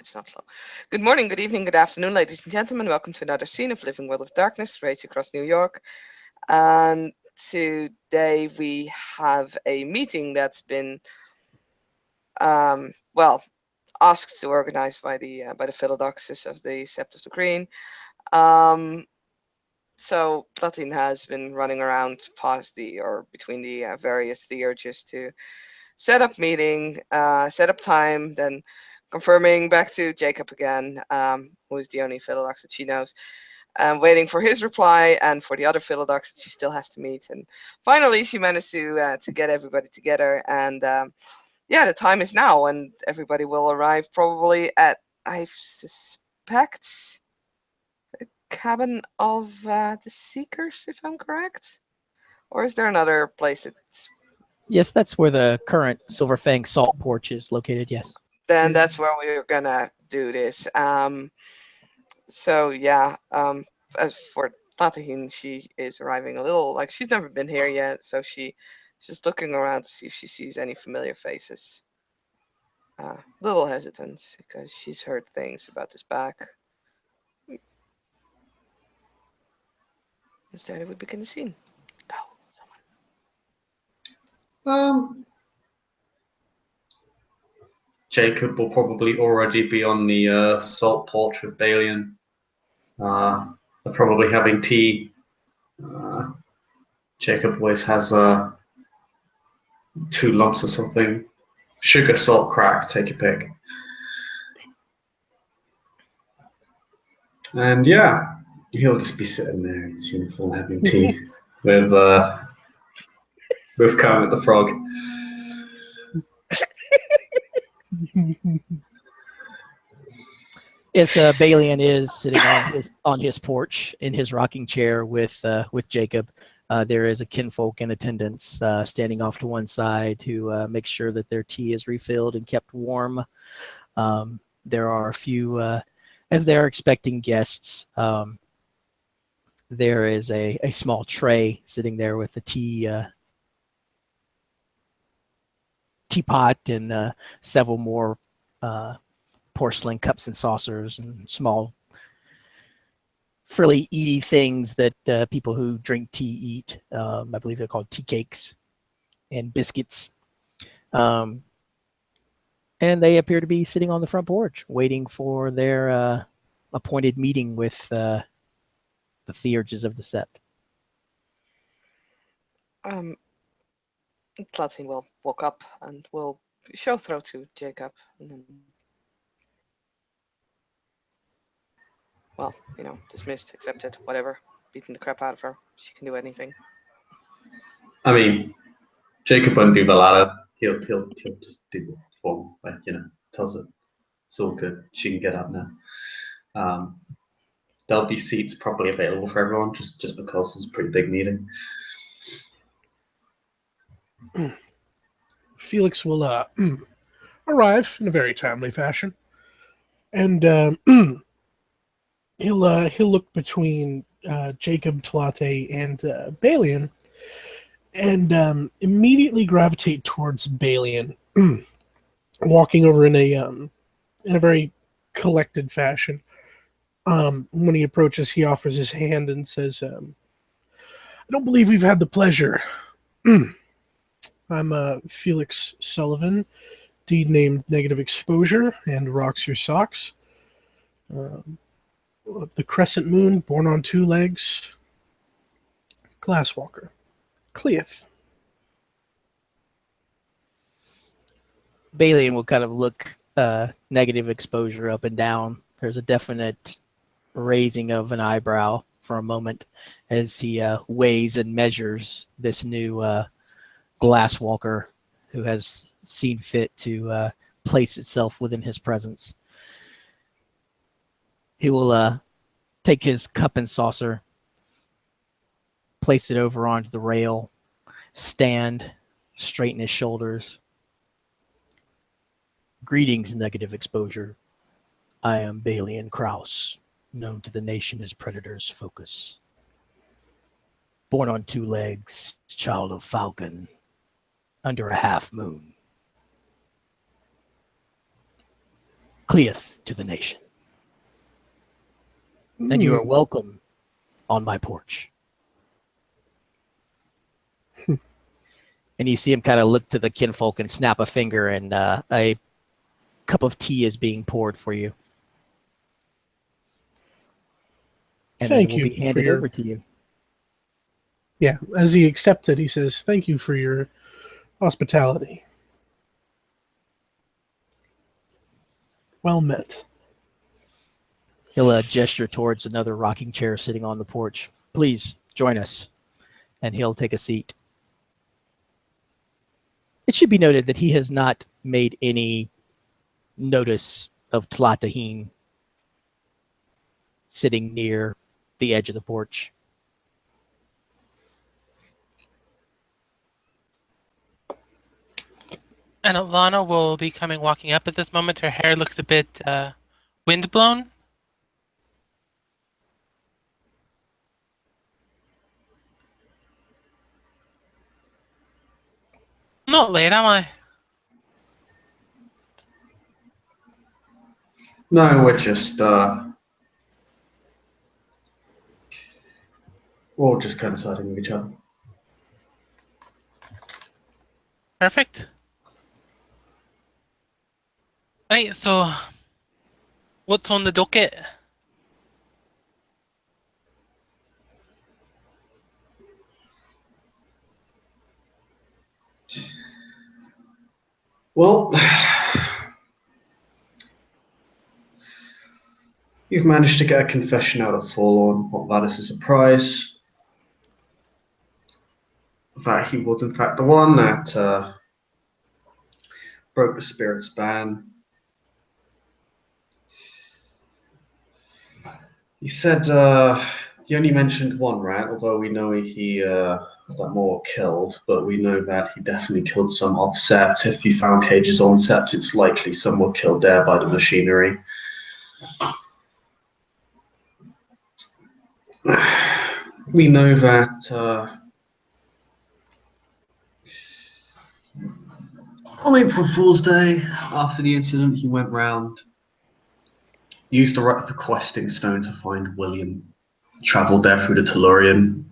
It's not slow. Good morning, good evening, good afternoon, ladies and gentlemen. Welcome to another scene of Living World of Darkness, raging across New York. And today we have a meeting that's been, well, asked to organize by the Philodoxus of the Sept of the Green. So Platin has been running around past between the various theurges to set up meeting, set up time, then confirming back to Jacob again, who is the only Philodox that she knows, waiting for his reply and for the other Philodox that she still has to meet. And finally, she managed to get everybody together. And yeah, the time is now, and everybody will arrive probably at, I suspect, the cabin of the Seekers, if I'm correct. Or is there another place that's... Yes, that's where the current Silver Fang salt porch is located, yes. Then that's where we're gonna do this. So yeah, as for Tatahin, she is arriving a little, like, she's never been here yet, so she's just looking around to see if she sees any familiar faces. Little hesitant because she's heard things about this back. Instead, we begin the scene. Oh, someone. Jacob will probably already be on the salt porch with Balian. They're probably having tea. Jacob always has 2 lumps of something. Sugar, salt, crack, take your pick. And yeah, he'll just be sitting there in his uniform having tea with Kermit the Frog. Yes, Balian is sitting on his porch in his rocking chair with Jacob. There is a kinfolk in attendance standing off to one side to make sure that their tea is refilled and kept warm. There are a few, as they are expecting guests, there is a small tray sitting there with the teapot and several more porcelain cups and saucers and small frilly eaty things that people who drink tea eat. I believe they're called tea cakes and biscuits. And they appear to be sitting on the front porch waiting for their appointed meeting with the theurges of the Sept. Tlatin will walk up and will show throw to Jacob. And then, well, dismissed, accepted, whatever. Beating the crap out of her. She can do anything. I mean, Jacob won't do the ladder. He'll just do the form, tells her it's all good. She can get up now. There'll be seats probably available for everyone, just because it's a pretty big meeting. Felix will arrive in a very timely fashion, and he'll look between Jacob, Tlate, and Balian, and immediately gravitate towards Balian, walking over in a very collected fashion. When he approaches, he offers his hand and says, "I don't believe we've had the pleasure. I'm Felix Sullivan, deed named Negative Exposure and Rocks Your Socks. Of the Crescent Moon, born on 2 legs, Glasswalker, Cleith." Balian will kind of look Negative Exposure up and down. There's a definite raising of an eyebrow for a moment as he weighs and measures this new Glasswalker who has seen fit to place itself within his presence. He will take his cup and saucer, place it over onto the rail, stand, straighten his shoulders. "Greetings, Negative Exposure. I am Balian Kraus, known to the nation as Predator's Focus. Born on 2 legs, child of Falcon, under a half moon. cleeth to the nation. And you are welcome on my porch. And you see him kind of look to the kinfolk and snap a finger, and a cup of tea is being poured for you. And Thank it will you be for handed your- over to you. Yeah, as he accepts it, he says, "Thank you for your hospitality. Well met." He'll gesture towards another rocking chair sitting on the porch. Please join us. And he'll take a seat. It should be noted that he has not made any notice of Tlatahine sitting near the edge of the porch. And Alana will be walking up at this moment. Her hair looks a bit windblown. I'm not late, am I? No, we're just we're all just coinciding with each other. Perfect. Right, so what's on the docket? Well, you've managed to get a confession out of Forlorn. What that is a surprise. That he was in fact the one that broke the spirit's ban. He said he only mentioned one rat, although we know he that more killed, but we know that he definitely killed some off Sept. If you found cages on Sept, it's likely some were killed there by the machinery. We know that on April Fool's Day, after the incident, he went round, used the questing stone to find William, travelled there through the Tellurian,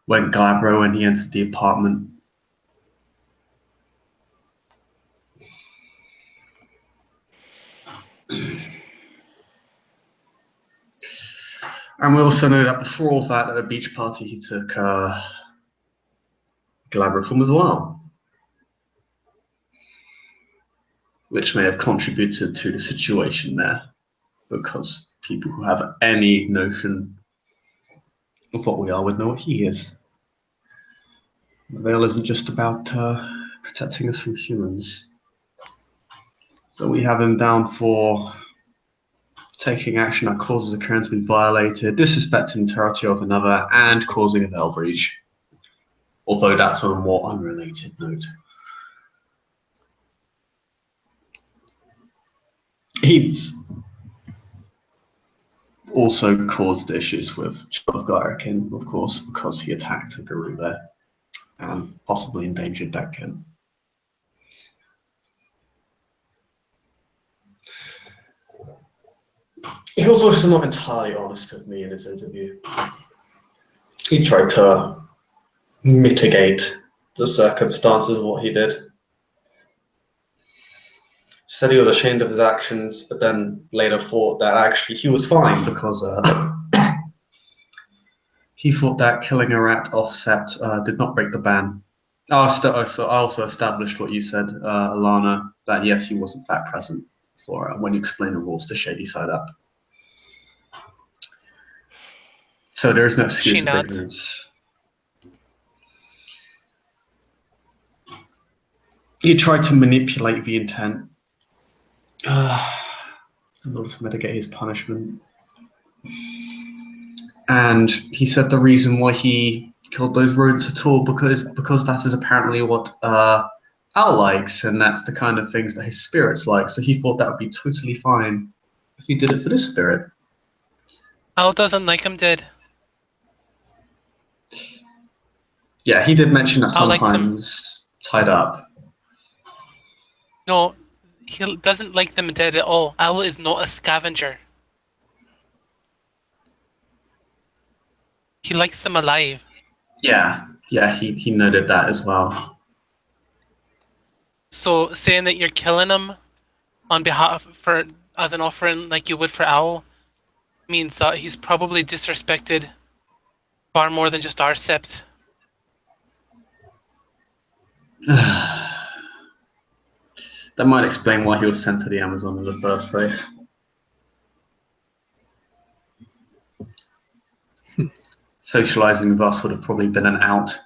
went Glabro, and he entered the apartment. And we also know that before all that, at a beach party, he took Glabro from as well, which may have contributed to the situation there, because people who have any notion of what we are would know what he is. The veil isn't just about protecting us from humans. So we have him down for taking action that causes a current to be violated, disrespecting the territory of another, and causing a veil breach. Although that's on a more unrelated note. He's also caused issues with Gyrakin, of course, because he attacked a guru there and possibly endangered that kin. He was also not entirely honest with me in his interview. He tried to mitigate the circumstances of what he did. Said he was ashamed of his actions, but then later thought that actually he was fine because he thought that killing a rat offset did not break the ban. I also established what you said, Alana, that yes, he was in fact present for when you explained the rules to Shady Side Up. So there is no excuse She of nods. ignorance. He tried to manipulate the intent in order to mitigate his punishment. And he said the reason why he killed those rodents at all because that is apparently what Al likes, and that's the kind of things that his spirits like. So he thought that would be totally fine if he did it for this spirit. Al doesn't like him dead. Yeah, he did mention that Al likes him. sometimes tied up. No, He doesn't like them dead at all. Owl is not a scavenger. He likes them alive. Yeah, he noted that as well. So saying that you're killing him on behalf for as an offering like you would for Owl means that he's probably disrespected far more than just our sept. That might explain why he was sent to the Amazon in the first place. Socializing with us would have probably been an out.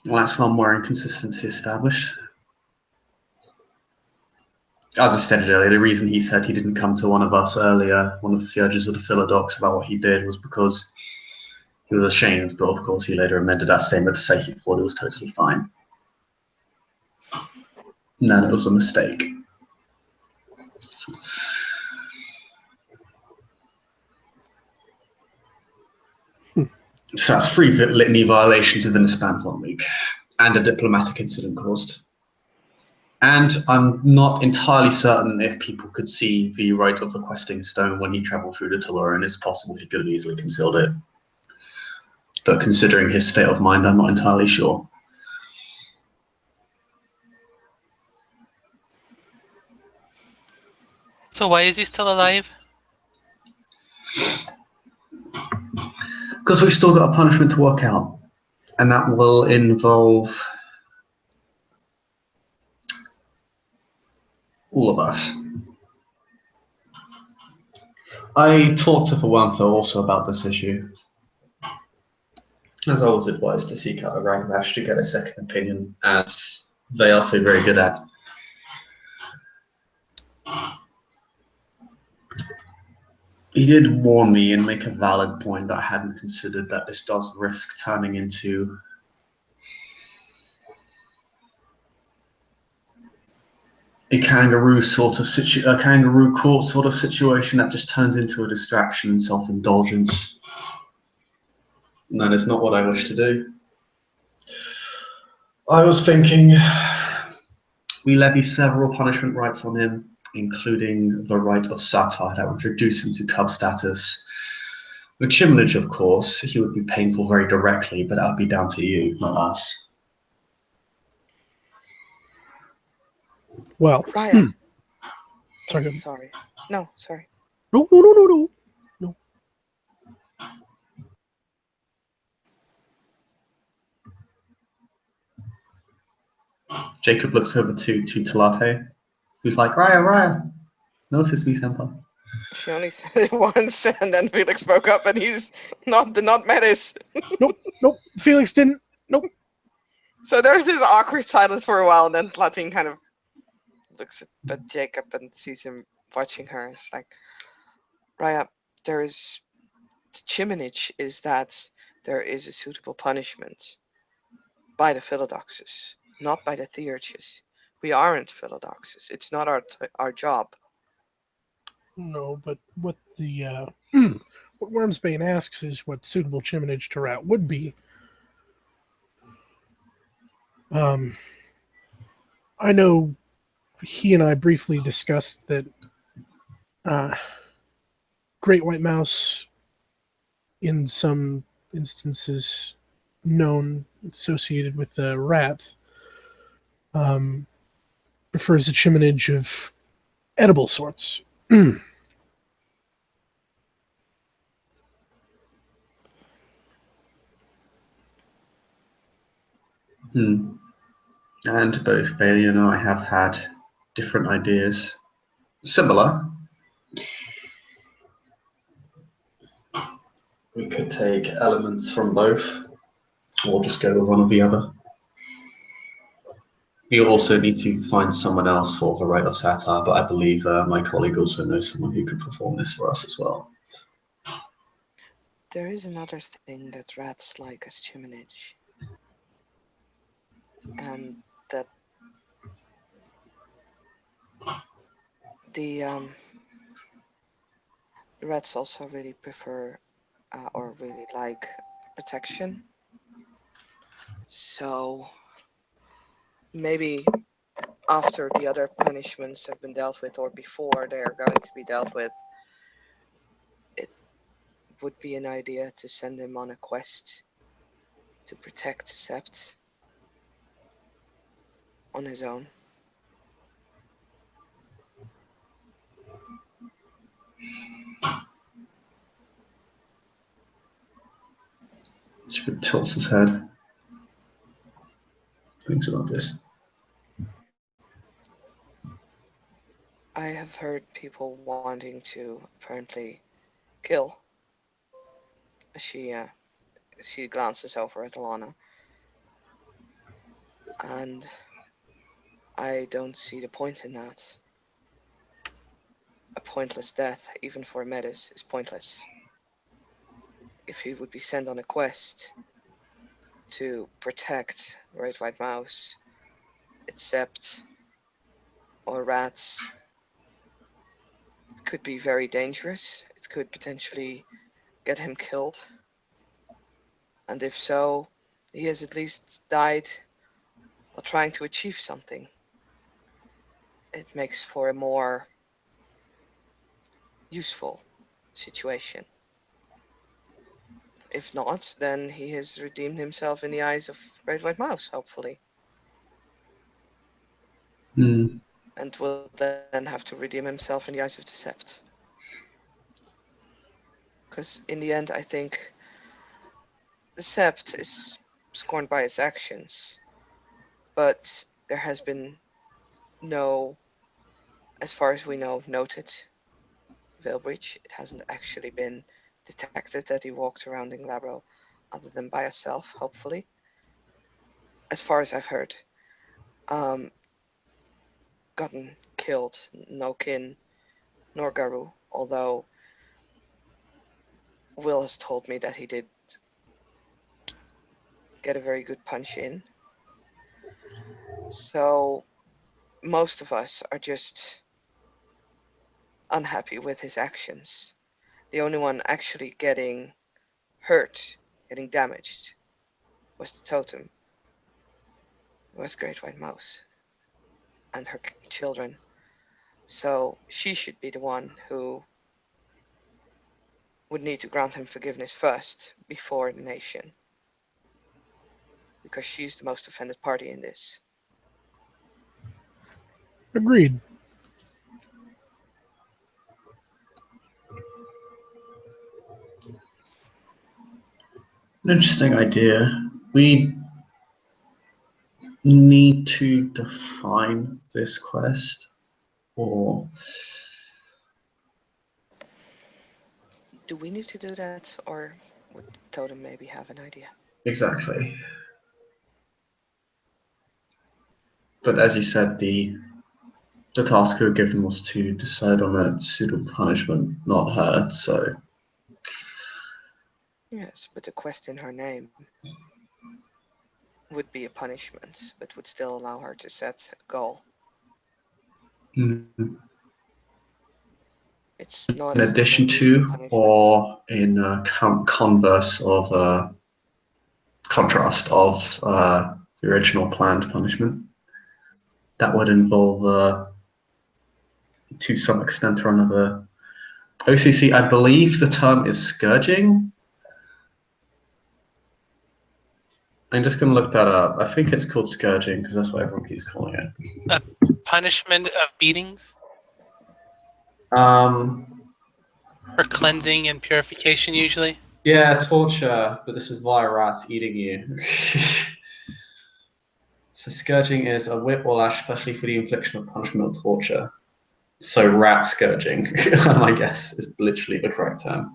Well, that's one more inconsistency established. As I stated earlier, the reason he said he didn't come to one of us earlier, one of the judges of the Philodox, about what he did was because he was ashamed, but of course he later amended that statement to say he thought it was totally fine. No, it was a mistake. So that's 3 litany violations within the span of 1 week, and a diplomatic incident caused. And I'm not entirely certain if people could see the right of requesting stone when he travelled through the Tellurian. It's possible he could have easily concealed it. But considering his state of mind, I'm not entirely sure. So why is he still alive? Because we've still got a punishment to work out. And that will involve all of us. I talked to Thawantha also about this issue. As I was advised to seek out a Ragabash to get a second opinion, as they are so very good at. He did warn me and make a valid point that I hadn't considered, that this does risk turning into a kangaroo court sort of situation that just turns into a distraction and self-indulgence. And that is not what I wish to do. I was thinking we levy several punishment rights on him, including the right of satire that would reduce him to cub status. With Chimnage, of course, he would be painful very directly, but that would be down to you, not us. Well, Raya. sorry. Sorry. No, sorry. No. Jacob looks over to Talate, who's like, Raya, notice me, Senpai. She only said it once, and then Felix spoke up, and he's not Metis. Nope. Felix didn't. Nope. So there's this awkward silence for a while, and then Platine kind of looks at Jacob and sees him watching her. It's like, Raya, the chiminage is that there is a suitable punishment by the Philodoxes, not by the Theurges. We aren't Philodoxes. It's not our job. No, but what the what Wormsbane asks is what suitable chiminage to rat would be. I know he and I briefly discussed that great white mouse, in some instances known associated with the rat, prefers a chiminage of edible sorts. And both Bailey and I have had different ideas. Similar. We could take elements from both, or just go with one or the other. We also need to find someone else for the right of satire, but I believe my colleague also knows someone who could perform this for us as well. There is another thing that rats like as chiminage. And that the rats also really prefer or really like protection. So maybe after the other punishments have been dealt with, or before they are going to be dealt with, it would be an idea to send him on a quest to protect Sept on his own. Jacob tilts his head. Thinks about this. I have heard people wanting to apparently kill. She glances over at Alana, and I don't see the point in that. A pointless death, even for a Metis, is pointless. If he would be sent on a quest to protect Great White Mouse, except or rats, it could be very dangerous. It could potentially get him killed. And if so, he has at least died while trying to achieve something. It makes for a more useful situation. If not, then he has redeemed himself in the eyes of Great White Mouse, hopefully, Hmm. and will then have to redeem himself in the eyes of the Sept. Because in the end, I think the Sept is scorned by its actions, but there has been no, as far as we know, noted veil breach. It hasn't actually been detected that he walked around in Glabro, other than by herself, hopefully. As far as I've heard, um, gotten killed, no kin nor Garu, although Will has told me that he did get a very good punch in. So most of us are just unhappy with his actions. The only one actually getting hurt, getting damaged, was the totem, was Great White Mouse and her children. So she should be the one who would need to grant him forgiveness first, before the nation, because she's the most offended party in this. Agreed. An interesting idea. We need to define this quest, or Do we need to do that, or would Totem maybe have an idea? exactly. But as you said, the task we were given was to decide on a suitable punishment, not her. So Yes, but a quest in her name would be a punishment, but would still allow her to set a goal. in It's not an addition unusual to, punishment. or in converse of contrast of the original planned punishment, that would involve to some extent or another. OCC, I believe the term is scourging. I'm just going to look that up. I think it's called scourging because that's what everyone keeps calling it. A punishment of beatings Um, for cleansing and purification, usually. yeah, torture, but this is via rats eating you. So scourging is a whip or lash, especially for the infliction of punishment or torture. So rat scourging, I guess, is literally the correct term.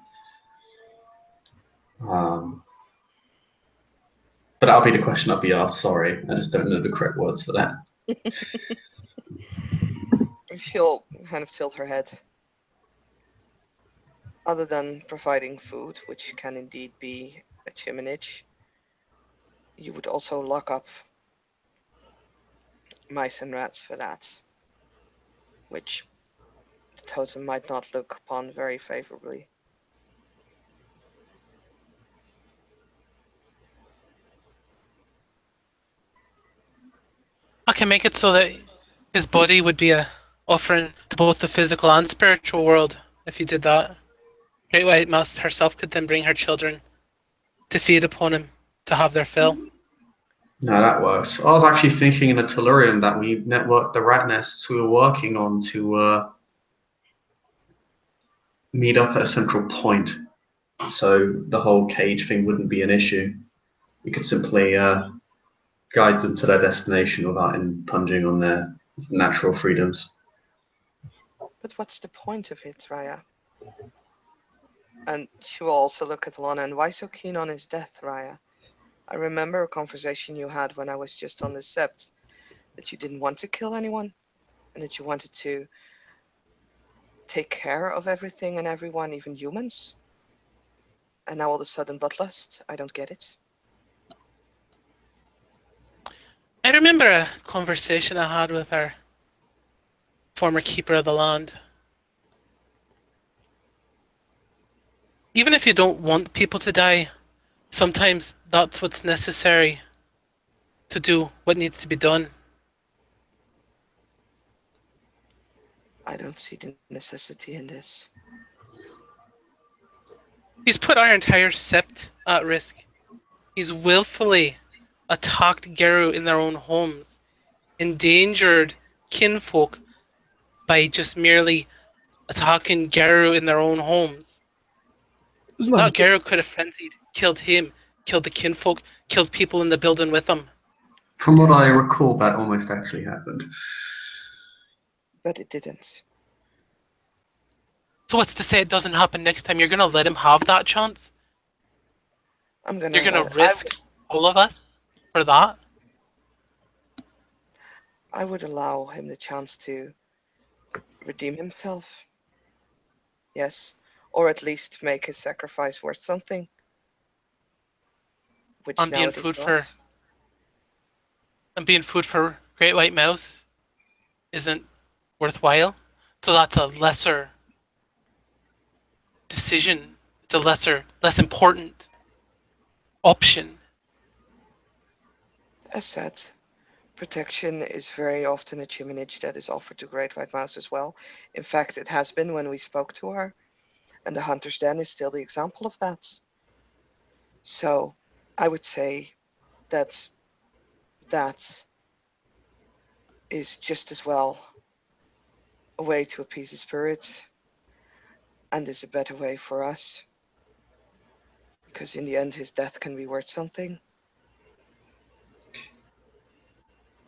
But that'll be the question I'll be asked. Sorry, I just don't know the correct words for that. She'll kind of tilt her head. Other than providing food, which can indeed be a chiminage, you would also lock up mice and rats for that, which the totem might not look upon very favorably. can make it so that his body would be a offering to both the physical and spiritual world if he did that. Great White Mouse herself could then bring her children to feed upon him, to have their fill. No, that works. I was actually thinking in a tellurium that we networked the rat nests we were working on to meet up at a central point, so the whole cage thing wouldn't be an issue. We could simply guide them to their destination without impinging on their natural freedoms. But what's the point of it, Raya? And she will also look at Lana. And why so keen on his death, Raya? I remember a conversation you had when I was just on the sept, that you didn't want to kill anyone, and that you wanted to take care of everything and everyone, even humans. And now all of a sudden bloodlust? I don't get it. I remember a conversation I had with our former keeper of the land. Even if you don't want people to die, sometimes that's what's necessary to do what needs to be done. I don't see the necessity in this. He's put our entire sept at risk. He's willfully attacked Geru in their own homes, endangered kinfolk by just merely attacking Geru in their own homes. It's not That Geru could have frenzied, killed him, killed the kinfolk, killed people in the building with him. From what I recall, that almost actually happened. But it didn't. So what's to say it doesn't happen next time? You're gonna let him have that chance? I'm gonna. You're gonna risk all of us for that? I would allow him the chance to redeem himself. Yes, or at least make his sacrifice worth something, which I'm now being it is food not. for and being food for Great White Mouse isn't worthwhile. So that's a lesser decision. It's a less important option. As said, protection is very often a tuminage that is offered to Great White Mouse as well. In fact, it has been when we spoke to her, and the Hunter's Den is still the example of that. So, I would say that that is just as well a way to appease the spirit, and is a better way for us, because in the end his death can be worth something.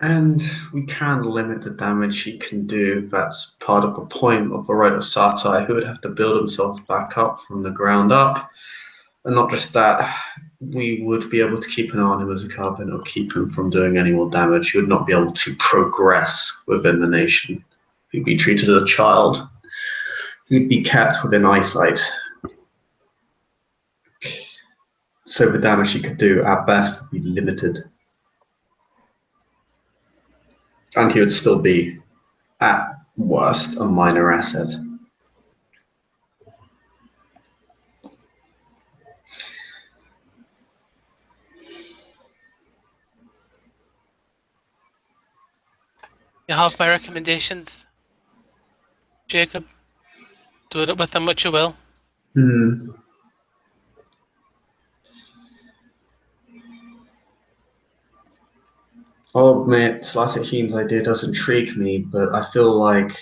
And we can limit the damage he can do. That's part of the point of the Rite of Satire. He would have to build himself back up from the ground up. And not just that, we would be able to keep an eye on him as a carbon or keep him from doing any more damage. He would not be able to progress within the nation. He'd be treated as a child. He'd be kept within eyesight. So the damage he could do at best would be limited. And he would still be, at worst, a minor asset. You have my recommendations, Jacob. Do it with them what you will. I'll admit, Slataheen's idea does intrigue me, but I feel like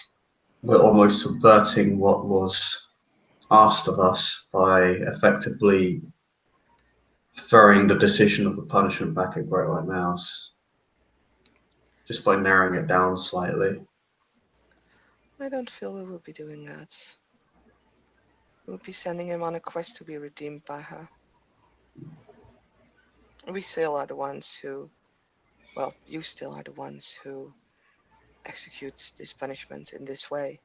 we're almost subverting what was asked of us by effectively throwing the decision of the punishment back at Great White Mouse, just by narrowing it down slightly. I don't feel we would be doing that. We would be sending him on a quest to be redeemed by her. We still are the ones who, well, you still are the ones who executes this punishment in this way.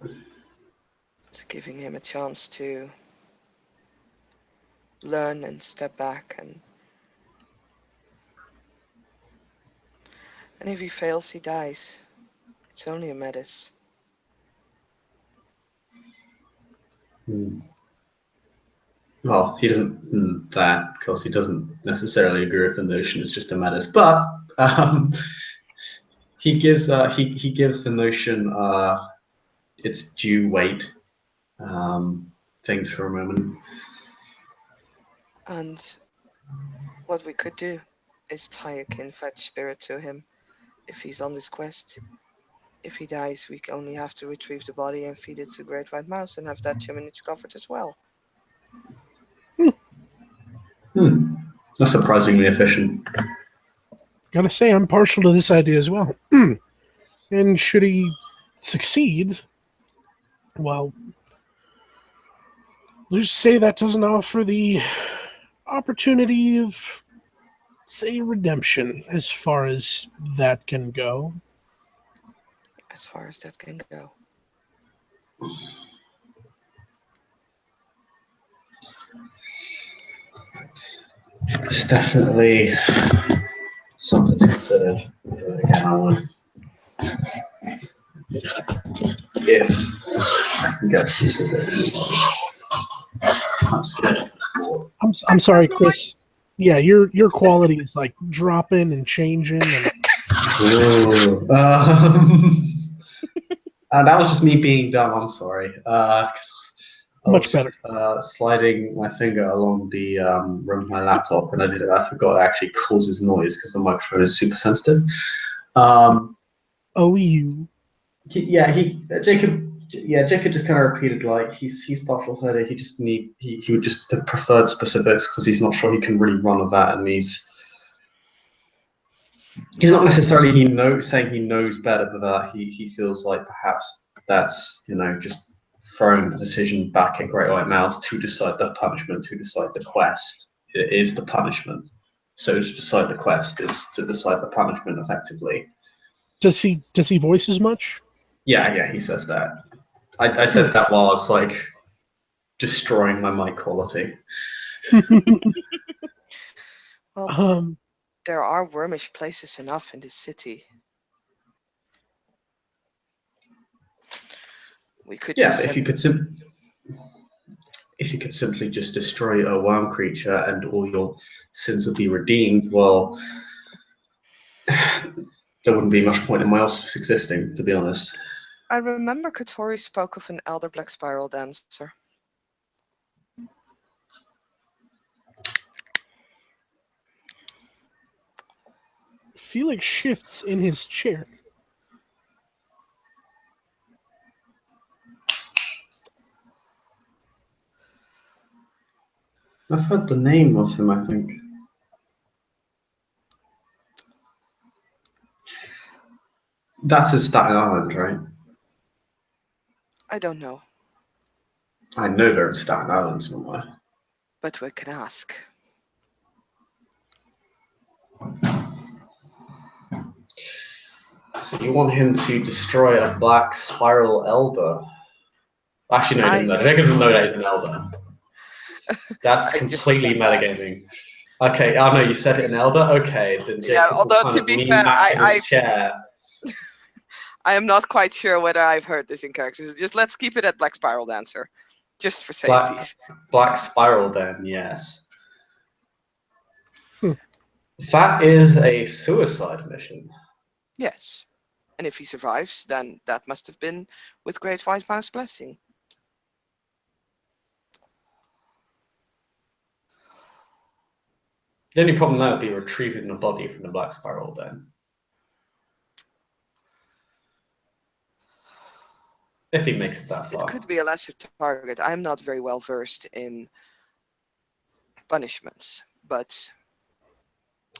So giving him a chance to learn and step back, and if he fails, he dies. It's only a medicine. Well, he doesn't that because he doesn't necessarily agree with the notion it's just a menace, but um, he gives the notion its due weight. Things for a moment. And what we could do is tie a kin-fetch spirit to him if he's on this quest. If he dies, we only have to retrieve the body and feed it to Great White Mouse and have that Chiminich covered as well. That's surprisingly efficient. Gotta say, I'm partial to this idea as well. And should he succeed, well, let's say that doesn't offer the opportunity of, say, redemption as far as that can go. As far as that can go. It's definitely something to consider. Again, I want if I can get specifics. I'm scared. I'm sorry, Chris. Yeah, your quality is like dropping and changing. Ooh, that was just me being dumb. I'm sorry. 'Cause I Much was better. just sliding my finger along the rim of my laptop, and I forgot it actually causes noise because the microphone is super sensitive. Oh, you. Jacob just kind of repeated like he's partial to it. He would just have preferred specifics because he's not sure he can really run with that, and he's not necessarily saying he knows better, but that he feels like perhaps that's just throwing the decision back at Great White Mouse to decide the punishment, to decide the quest is the punishment. So to decide the quest is to decide the punishment effectively. Does he voice as much? Yeah, he says that. I said that while I was like destroying my mic quality. Well, there are wormish places enough in this city. We could just if you could simply just destroy a worm creature and all your sins would be redeemed, well, there wouldn't be much point in my auspice existing, to be honest. I remember Katori spoke of an elder black spiral dancer. Felix shifts in his chair. I've heard the name of him, I think. That's in Staten Island, right? I don't know. I know they're in Staten Island somewhere. But we can ask. So you want him to destroy a black spiral elder? Actually, no, he doesn't know. Jacob doesn't know that he's an elder. That's completely metagaming. Okay, oh no, you said it in elder? Okay, then Jacob although will to kind be of lean fair, back in his chair. I am not quite sure whether I've heard this in character. So just let's keep it at Black Spiral Dancer. Just for safeties. Black spiral then, yes. That is a suicide mission. Yes. And if he survives, then that must have been with Great White Mouse blessing. The only problem there would be retrieving the body from the black spiral then. If he makes it that far. It could be a lesser target. I'm not very well versed in punishments, but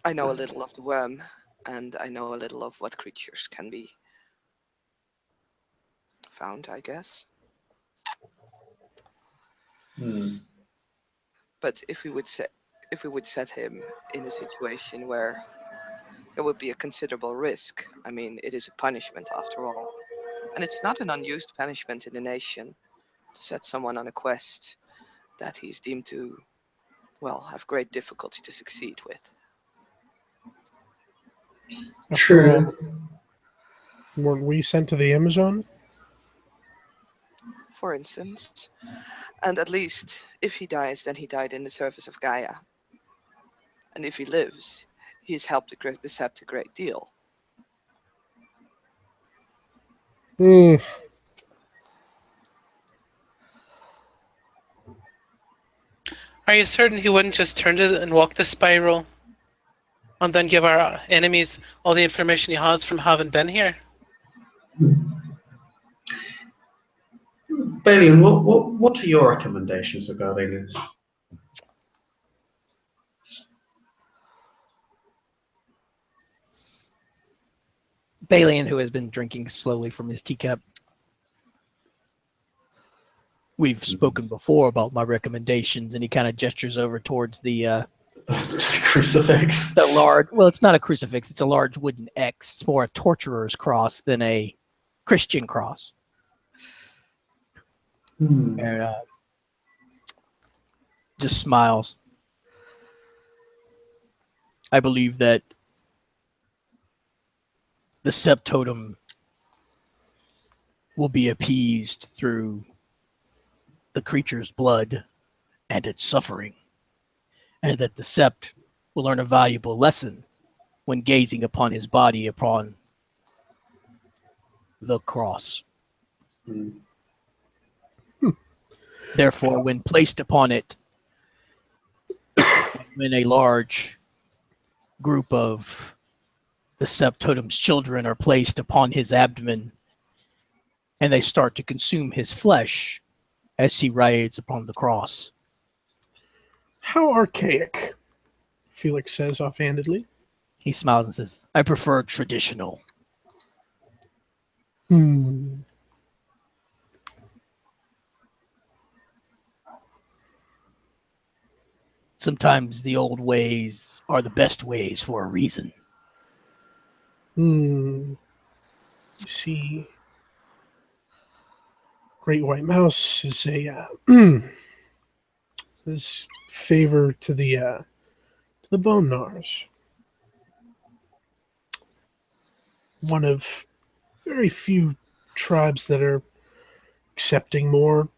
I know a little of the worm, and I know a little of what creatures can be found, I guess. But if we would set him in a situation where it would be a considerable risk, I mean, it is a punishment after all. And it's not an unused punishment in the nation to set someone on a quest that he's deemed to, well, have great difficulty to succeed with. True. Weren't we sent to the Amazon? For instance. And at least, if he dies, then he died in the service of Gaia. And if he lives, he's helped the Sept a great deal. Hmm. Are you certain he wouldn't just turn to and walk the spiral? And then give our enemies all the information he has from having been here? Balian, what are your recommendations regarding this? Balian, who has been drinking slowly from his teacup. We've spoken before about my recommendations, and he kind of gestures over towards the Crucifix. large. Well, it's not a crucifix; it's a large wooden X. It's more a torturer's cross than a Christian cross. And just smiles. I believe that the Sept totem will be appeased through the creature's blood and its suffering, and that the Sept will learn a valuable lesson when gazing upon his body upon the cross. Therefore, when placed upon it, when a large group of the Sept totem's children are placed upon his abdomen, and they start to consume his flesh as he rides upon the cross. How archaic, Felix says offhandedly. He smiles and says, I prefer traditional. Sometimes the old ways are the best ways for a reason. You see, Great White Mouse is a is favor to the Bone Gnars. One of very few tribes that are accepting more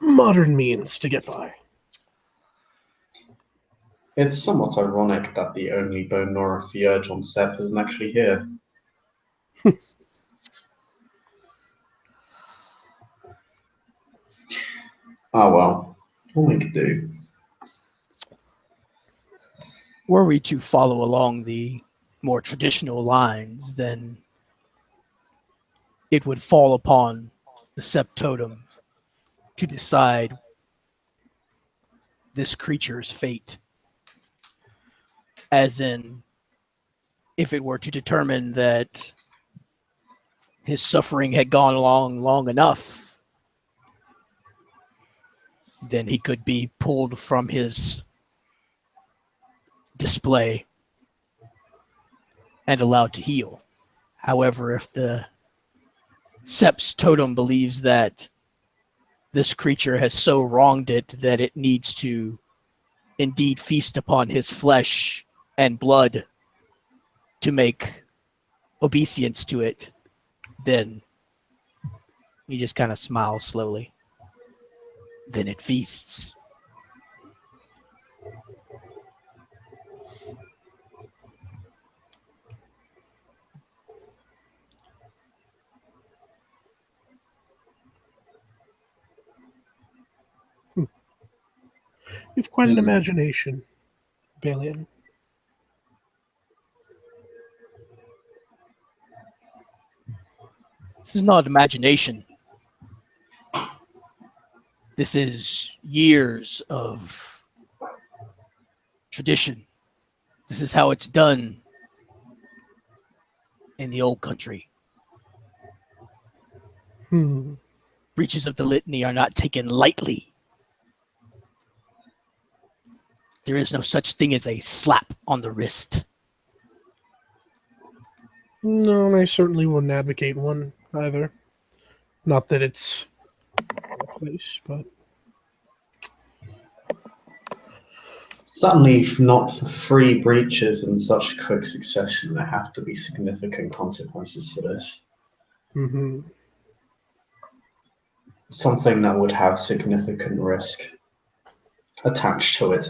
modern means to get by. It's somewhat ironic that the only Bone Nora Fierge on Sept isn't actually here. Ah well, we'll make do. Were we to follow along the more traditional lines, then it would fall upon the Sept totem to decide this creature's fate. As in, if it were to determine that his suffering had gone along long enough, then he could be pulled from his display and allowed to heal. However, if the Sept's totem believes that this creature has so wronged it that it needs to indeed feast upon his flesh and blood to make obeisance to it, then he just kind of smiles slowly. Then it feasts. You've quite an imagination, Balian. This is not imagination. This is years of tradition. This is how it's done in the old country. Breaches of the litany are not taken lightly. There is no such thing as a slap on the wrist. No, and I certainly wouldn't advocate one either. Not that it's a place, but Certainly not for free breaches in such quick succession. There have to be significant consequences for this. something that would have significant risk attached to it,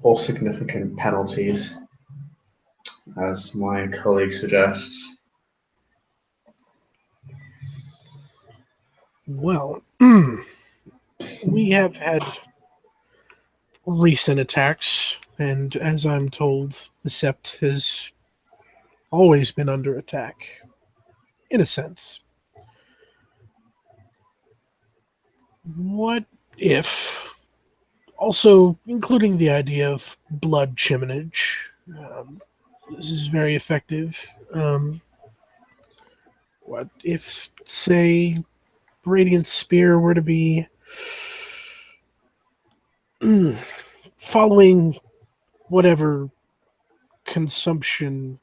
or significant penalties, as my colleague suggests. Well, we have had recent attacks, and as I'm told, the Sept has always been under attack, in a sense. What if, also including the idea of blood chiminage, this is very effective. What if, say, Radiant Spear were to be following whatever consumption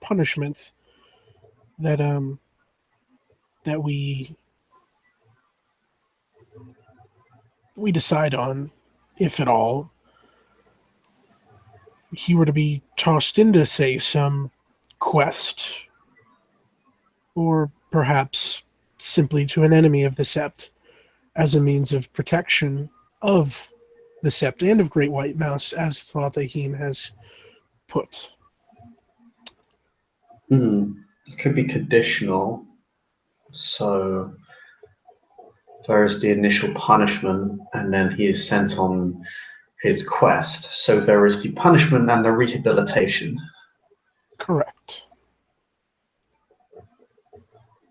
punishment that that we decide on, if at all, he were to be tossed into, say, some quest, or perhaps simply to an enemy of the Sept, as a means of protection of the Sept and of Great White Mouse, as Tlatahim has put. It could be conditional. So there is the initial punishment, and then he is sent on his quest. So there is the punishment and the rehabilitation. Correct.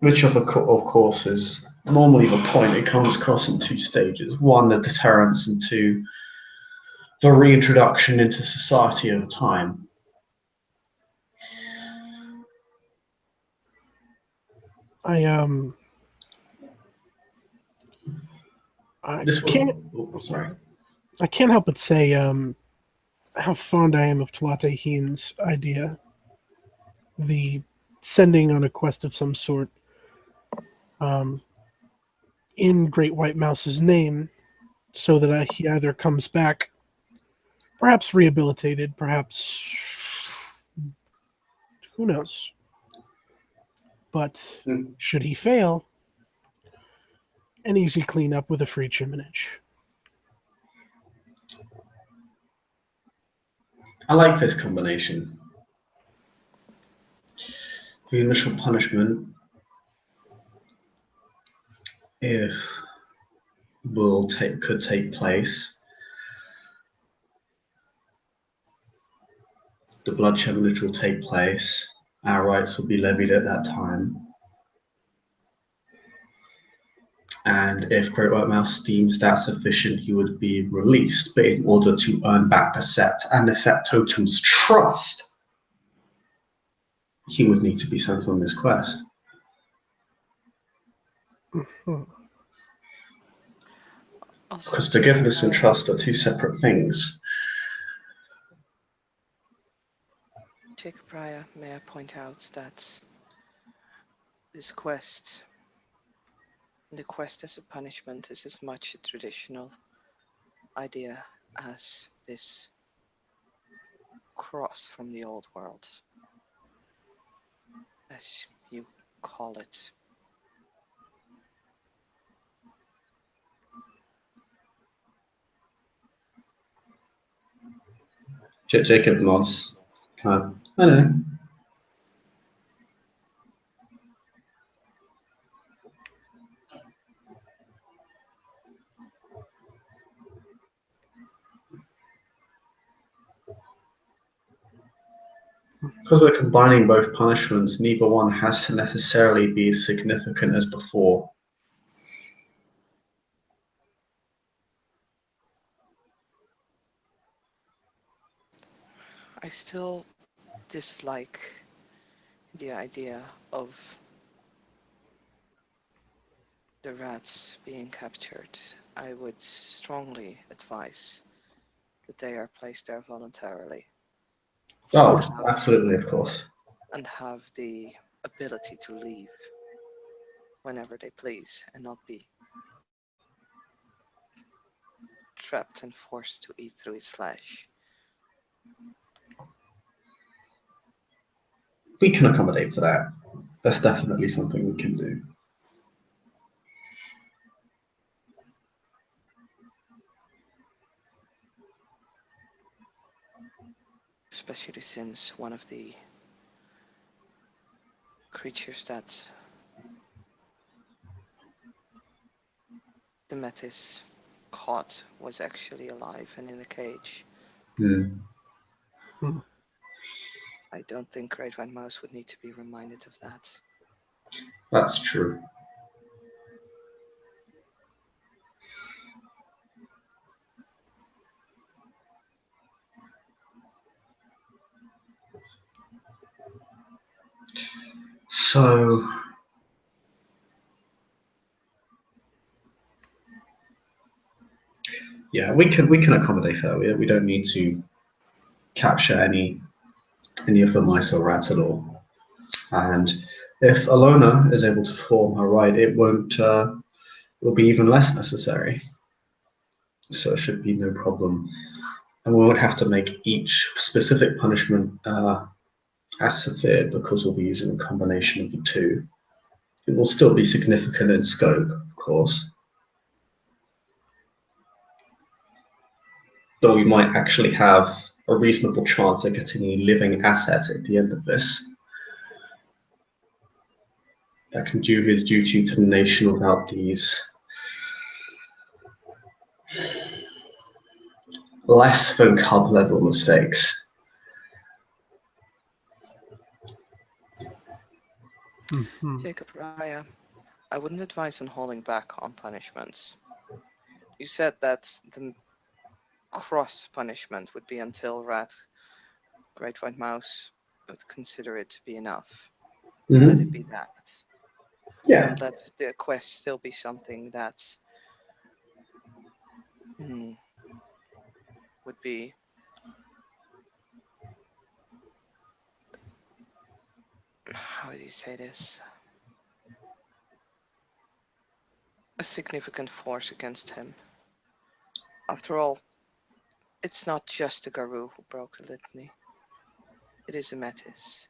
Which of course is normally the point. It comes across in two stages. One, the deterrence, and two, the reintroduction into society over time. I can't help but say how fond I am of Tlatahim's idea. The sending on a quest of some sort in Great White Mouse's name, so that he either comes back, perhaps rehabilitated, perhaps who knows. But should he fail, an easy cleanup with a free chiminage. I like this combination. The initial punishment, if could take place, the blood chiminage will take place. Our rights will be levied at that time. And if Great White Mouse deems that sufficient, he would be released. But in order to earn back the Sept and the Septotum's trust, he would need to be sent on this quest. Because forgiveness and trust are two separate things. Jacob Raya, may I point out that this quest, the quest as a punishment, is as much a traditional idea as this cross from the old world, as you call it. Jacob nods. I know. Because we're combining both punishments, neither one has to necessarily be as significant as before. I still dislike the idea of the rats being captured. I would strongly advise that they are placed there voluntarily. Oh, absolutely, of course. And have the ability to leave whenever they please and not be trapped and forced to eat through his flesh. We can accommodate for that. That's definitely something we can do. Especially since one of the creatures that the Metis caught was actually alive and in a cage. Hmm. I don't think Great White Mouse would need to be reminded of that. That's true. So, yeah, we can accommodate her. We don't need to capture any of the mice or rats at all. And if Alona is able to form her right, it won't. Will be even less necessary. So it should be no problem, and we won't have to make each specific punishment as severe because we'll be using a combination of the two. It will still be significant in scope, of course, though we might actually have a reasonable chance of getting a living asset at the end of this that can do his duty to the nation without these less than cub level mistakes. Jacob Raya, I wouldn't advise on holding back on punishments. You said that the cross punishment would be until Great White Mouse would consider it to be enough. Let it be that. Yeah, And let the quest still be something that would be how do you say this? A significant force against him. After all, it's not just a Garou who broke the litany. It is a Metis.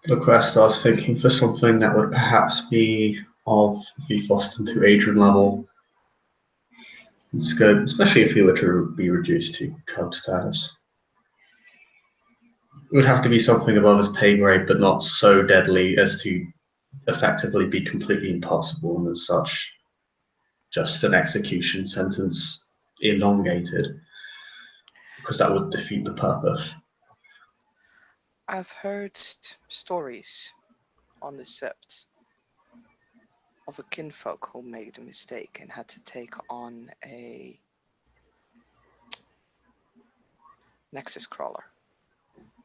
the quest I was thinking for something that would perhaps be of the Boston to Adrian level in scope, especially if he were to be reduced to cub status. It would have to be something above his pay grade, but not so deadly as to effectively be completely impossible, and as such, just an execution sentence elongated, because that would defeat the purpose. I've heard stories on the sept of a kinfolk who made a mistake and had to take on a Nexus crawler.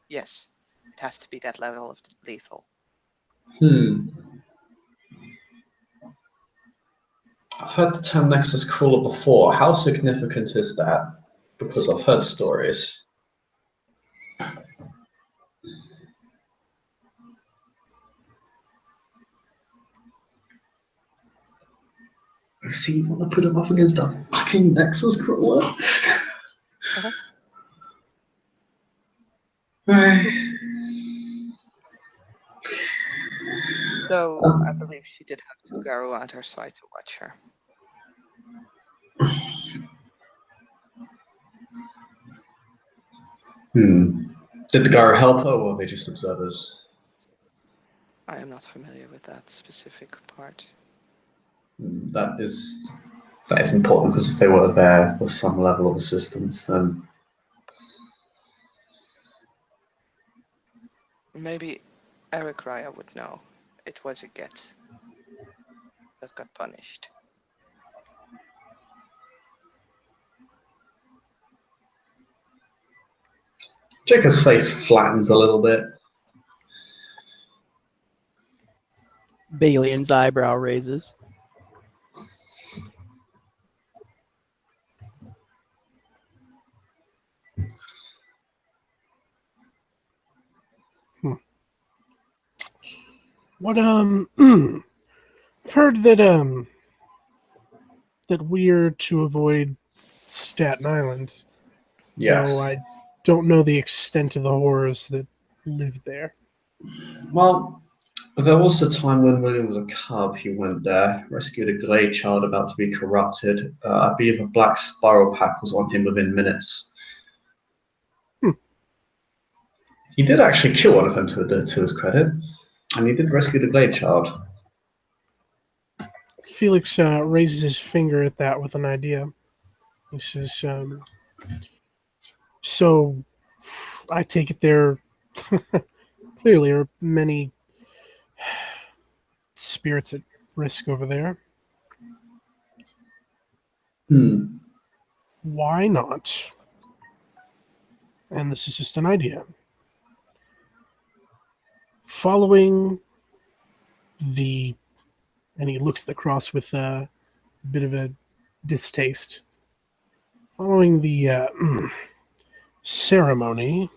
Yes, it has to be that level of lethal. I've heard the term Nexus Crawler before. How significant is that? Because I've heard stories. I've seen want to put him up against a fucking Nexus Crawler. Though I believe she did have two Garou at her side to watch her. Did the Gara help her, or were they just observers? I am not familiar with that specific part. That is important, because if they were there with some level of assistance, then Maybe Eric Raya would know. It was a get that got punished. Jacob's face flattens a little bit. Balian's eyebrow raises. What I've heard that that we're to avoid Staten Island, Yes. though I don't know the extent of the horrors that live there. Well, there was a time when William was a cub. He went there, rescued a grey child about to be corrupted. I believe a black spiral pack was on him within minutes. Hmm. He did actually kill one of them to his credit, and he did rescue the grey child. Felix raises his finger at that with an idea. He says, "So, I take it there clearly are many spirits at risk over there. Hmm. Why not?" And this is just an idea. Following the, and he looks at the cross with a bit of a distaste. Following the ceremony,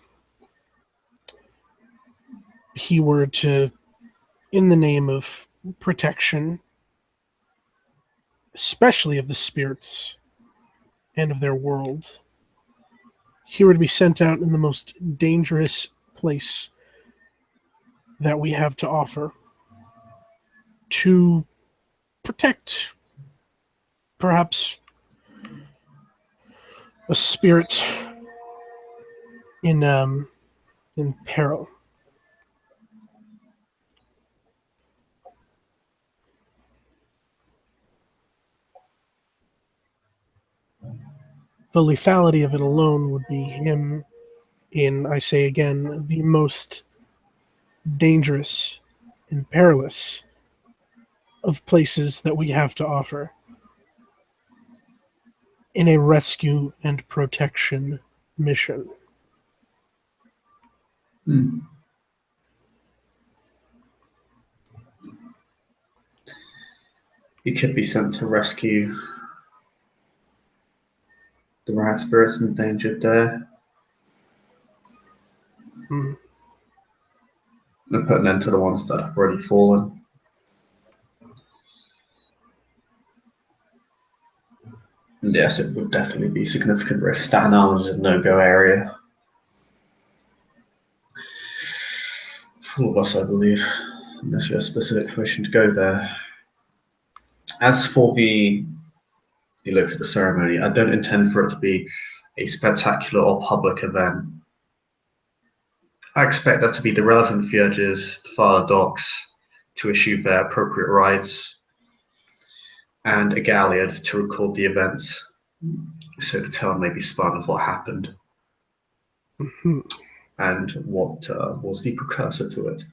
he were to, in the name of protection, especially of the spirits and of their world, he were to be sent out in the most dangerous place that we have to offer to protect perhaps a spirit in peril. The lethality of it alone would be him in, I say again, the most dangerous and perilous of places that we have to offer in a rescue and protection mission. Hmm. He could be sent to rescue the rat spirits endangered there Hmm. and put an end to the ones that have already fallen. And yes, it would definitely be significant risk. Staten Island is a no-go area. For all of us, I believe, unless you have specific permission to go there. As for he looks at the ceremony, I don't intend for it to be a spectacular or public event. I expect there to be the relevant Fjords to file a docs to issue their appropriate rights, and a galleon to record the events, so to tell maybe spun of what happened Mhm. and what was the precursor to it.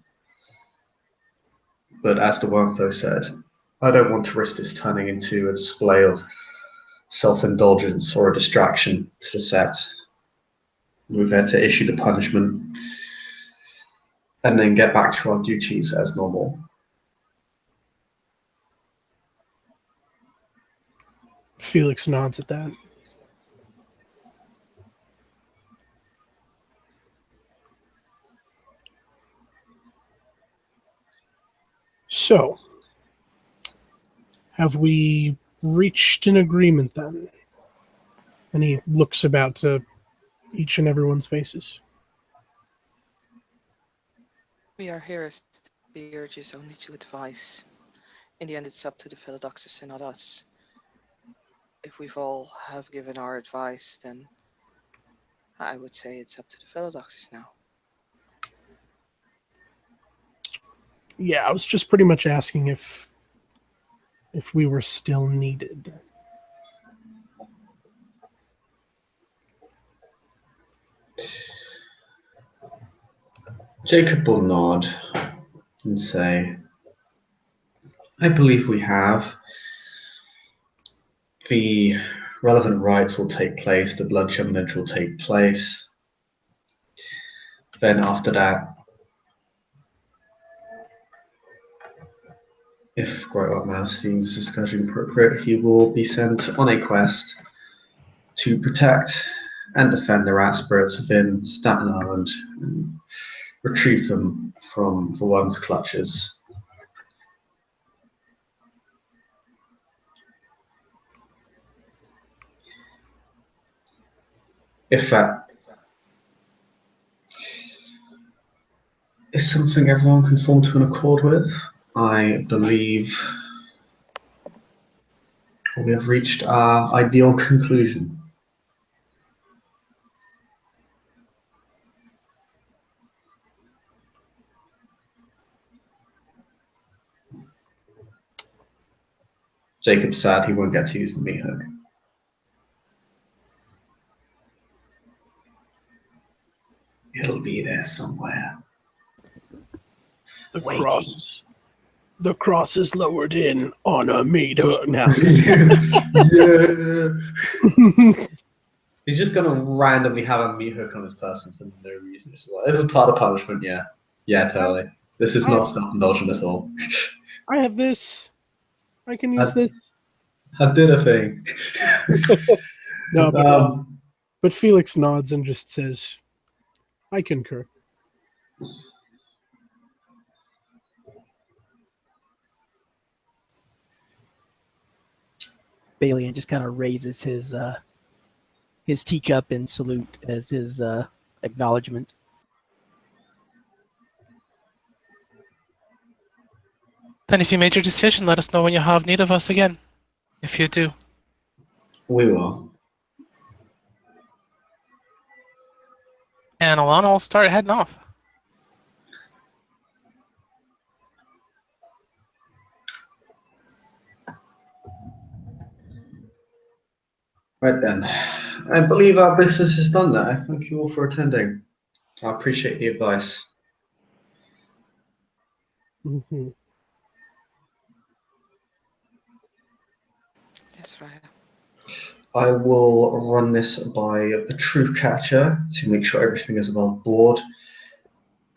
But as the Wormfo said, I don't want to risk this turning into a display of self-indulgence or a distraction to the set. We're there to issue the punishment and then get back to our duties as normal. Felix nods at that. So, have we reached an agreement then? And he looks about to each and everyone's faces. We are here as the urges only to advise. In the end, it's up to the Philodoxus and not us. If we've all have given our advice, then I would say it's up to the Philodoxus now. Yeah, I was just pretty much asking if we were still needed. Jacob will nod and say, I believe we have. The relevant rites will take place, the blood shimage will take place. Then after that, if Great White Mouse seems discussion appropriate, he will be sent on a quest to protect and defend the rat spirits within Staten Island and retrieve them from the one's clutches. if that is something everyone can form to an accord with, I believe we have reached our ideal conclusion. Jacob's sad he won't get to use the meat hook. It'll be there somewhere. The Waiting. cross is lowered in on a meat hook now. Yeah. He's just gonna randomly have a meat hook on his person for no reason. It's like, this is part of punishment, yeah. Yeah, totally. This is not self-indulgent at all. I have this. I can use this. I did a thing. No, but Felix nods and just says, I concur. Balian just kind of raises his teacup in salute as his acknowledgement. Then if you made your decision, let us know when you have need of us again. If you do. We will. And Alana will start heading off. Right then. I believe our business is done now. Thank you all for attending. I appreciate the advice. Mm-hmm. Yes, right. I will run this by the truth catcher to make sure everything is above board,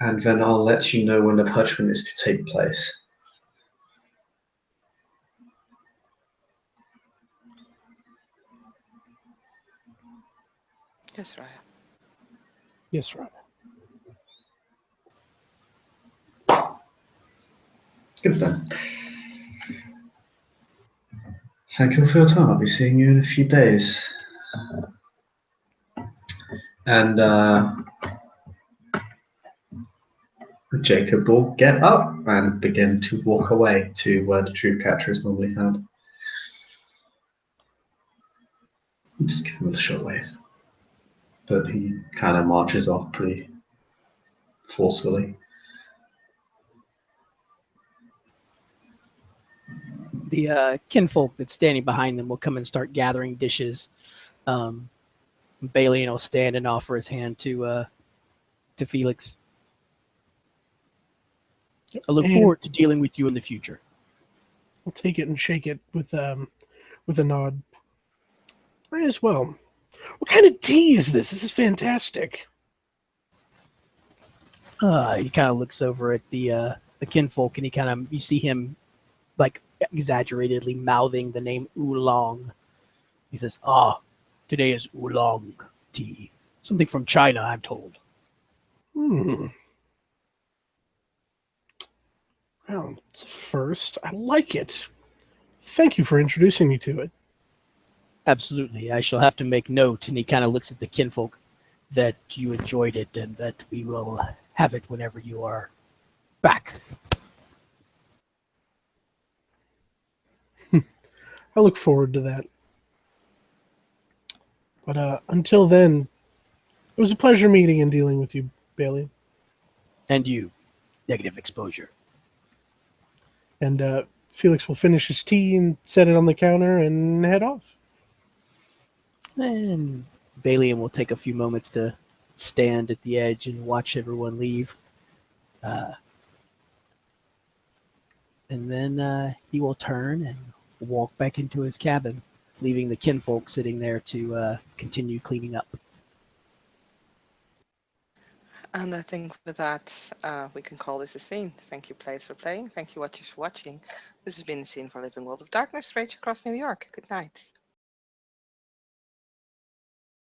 and then I'll let you know when the punishment is to take place. Yes, right. Yes, right. Good then. Thank you for your time. I'll be seeing you in a few days. And Jacob will get up and begin to walk away to where the truth catcher is normally found. Just give him a short wave. But he kind of marches off pretty forcefully. The kinfolk that's standing behind them will come and start gathering dishes. Balian will stand and offer his hand to Felix. I look forward to dealing with you in the future. I'll take it and shake it with a nod. Might as well. What kind of tea is this? This is fantastic. He kind of looks over at the kinfolk, and you see him like exaggeratedly mouthing the name oolong. He says, today is oolong tea. Something from China, I'm told. Well, it's a first. I like it. Thank you for introducing me to it. Absolutely. I shall have to make note, and he kind of looks at the kinfolk, that you enjoyed it and that we will have it whenever you are back. I look forward to that. But until then, it was a pleasure meeting and dealing with you, Bailey. And you, negative exposure. And Felix will finish his tea and set it on the counter and head off. And Balian will take a few moments to stand at the edge and watch everyone leave. And then he will turn and walk back into his cabin, leaving the kinfolk sitting there to continue cleaning up. And I think with that, we can call this a scene. Thank you, players, for playing. Thank you, watchers, for watching. This has been a scene for Living World of Darkness, Rage across New York. Good night.